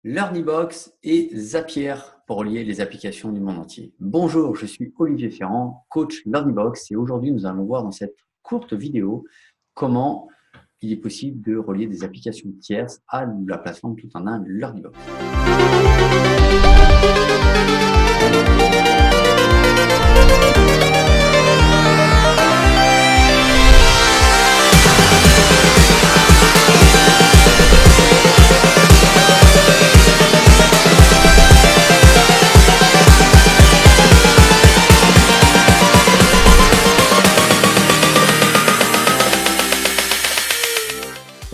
LearnyBox et Zapier pour relier les applications du monde entier. Bonjour, je suis Olivier Ferrand, coach LearnyBox et aujourd'hui nous allons voir dans cette courte vidéo comment il est possible de relier des applications tierces à la plateforme tout en un LearnyBox.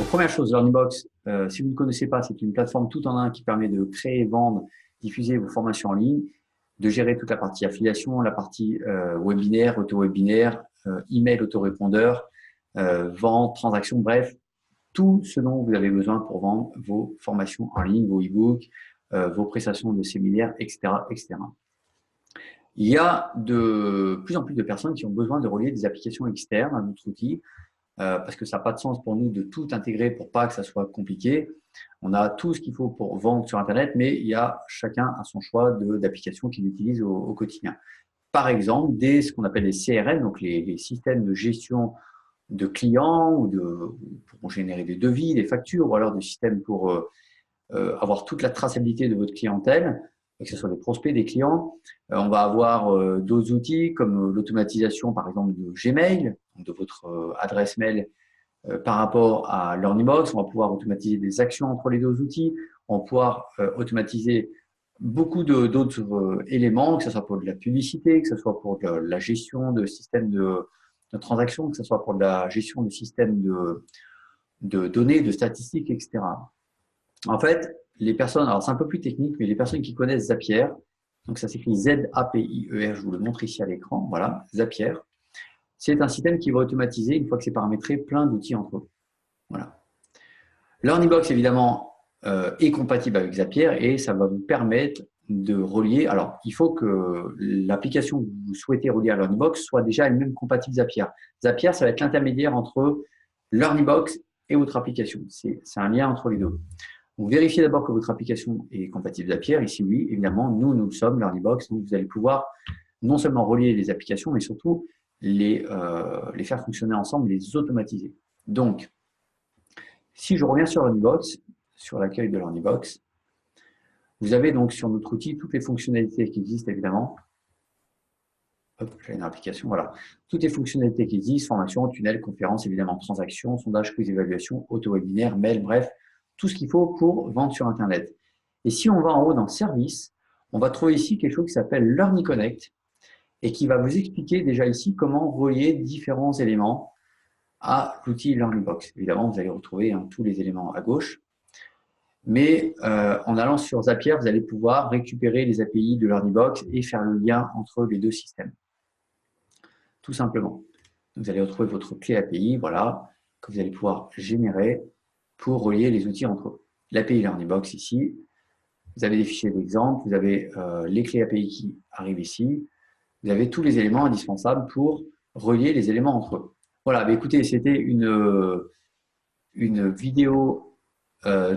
Première chose, LearnyBox, si vous ne connaissez pas, c'est une plateforme tout en un qui permet de créer, vendre, diffuser vos formations en ligne, de gérer toute la partie affiliation, la partie webinaire, auto-webinaire, email autorépondeur, vente, transaction, bref, tout ce dont vous avez besoin pour vendre vos formations en ligne, vos e-books, vos prestations de séminaires, etc., etc. Il y a de plus en plus de personnes qui ont besoin de relier des applications externes à notre outil, parce que ça n'a pas de sens pour nous de tout intégrer pour pas que ça soit compliqué. On a tout ce qu'il faut pour vendre sur Internet, mais il y a chacun à son choix d'applications qu'il utilise au quotidien. Par exemple, ce qu'on appelle les CRM, donc les systèmes de gestion de clients ou pour générer des devis, des factures, ou alors des systèmes pour avoir toute la traçabilité de votre clientèle, que ce soit des prospects, des clients. On va avoir d'autres outils comme l'automatisation, par exemple, de Gmail, de votre adresse mail par rapport à LearnyBox. On va pouvoir automatiser des actions entre les deux outils. On va pouvoir automatiser beaucoup d'autres éléments, que ce soit pour de la publicité, que ce soit pour de la gestion de systèmes de transactions, que ce soit pour de la gestion de systèmes de données, de statistiques, etc. En fait, les personnes, alors c'est un peu plus technique, mais les personnes qui connaissent Zapier, donc ça s'écrit Z-A-P-I-E-R, je vous le montre ici à l'écran, voilà, Zapier. C'est un système qui va automatiser, une fois que c'est paramétré, plein d'outils entre eux. Voilà. LearnyBox, évidemment, est compatible avec Zapier et ça va vous permettre de relier. Alors, il faut que l'application que vous souhaitez relier à LearnyBox soit déjà elle-même compatible Zapier. Zapier, ça va être l'intermédiaire entre LearnyBox et votre application. C'est un lien entre les deux. Donc, vérifiez d'abord que votre application est compatible Zapier. Ici, oui, évidemment, nous le sommes, LearnyBox. Donc, vous allez pouvoir non seulement relier les applications, mais surtout les faire fonctionner ensemble, les automatiser. Donc, si je reviens sur LearnyBox, sur l'accueil de LearnyBox, vous avez donc sur notre outil toutes les fonctionnalités qui existent, évidemment. Hop, j'ai une application, voilà. Toutes les fonctionnalités qui existent, formation, tunnel, conférence, évidemment, transactions, sondage, quiz, évaluation, auto-webinaire, mail, bref, tout ce qu'il faut pour vendre sur Internet. Et si on va en haut dans Service, on va trouver ici quelque chose qui s'appelle LearnyConnect et qui va vous expliquer déjà ici comment relier différents éléments à l'outil LearnyBox. Évidemment, vous allez retrouver tous les éléments à gauche. Mais en allant sur Zapier, vous allez pouvoir récupérer les API de LearnyBox et faire le lien entre les deux systèmes. Tout simplement. Vous allez retrouver votre clé API, voilà, que vous allez pouvoir générer pour relier les outils entre eux. L'API LearnyBox ici, vous avez des fichiers d'exemple, vous avez les clés API qui arrivent ici, vous avez tous les éléments indispensables pour relier les éléments entre eux. Voilà, mais écoutez, c'était une vidéo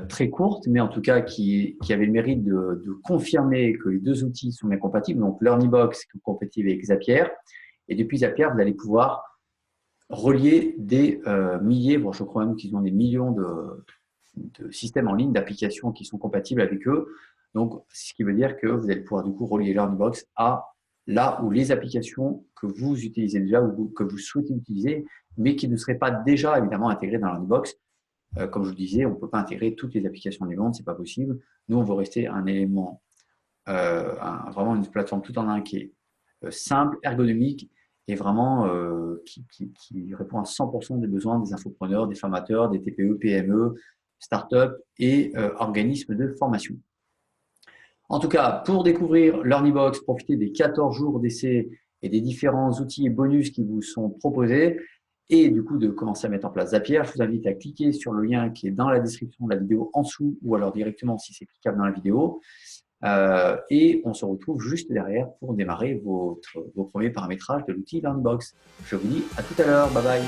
très courte, mais en tout cas qui avait le mérite de confirmer que les deux outils sont bien compatibles. Donc, LearnyBox est compatible avec Zapier. Et depuis Zapier, vous allez pouvoir relier des milliers, bon, je crois même qu'ils ont des millions de systèmes en ligne, d'applications qui sont compatibles avec eux. Donc, ce qui veut dire que vous allez pouvoir du coup relier LearnyBox à là où les applications que vous utilisez déjà ou que vous souhaitez utiliser, mais qui ne seraient pas déjà évidemment intégrées dans LearnyBox. Comme je vous disais, on ne peut pas intégrer toutes les applications du monde, c'est pas possible. Nous, on veut rester un élément, vraiment une plateforme tout en un qui est simple, ergonomique et vraiment qui répond à 100% des besoins des infopreneurs, des formateurs, des TPE, PME, startups et organismes de formation. En tout cas, pour découvrir LearnyBox, profitez des 14 jours d'essai et des différents outils et bonus qui vous sont proposés et du coup de commencer à mettre en place Zapier, je vous invite à cliquer sur le lien qui est dans la description de la vidéo en dessous ou alors directement si c'est cliquable dans la vidéo. Et on se retrouve juste derrière pour démarrer vos premiers paramétrages de l'outil LearnyBox. Je vous dis à tout à l'heure, bye bye.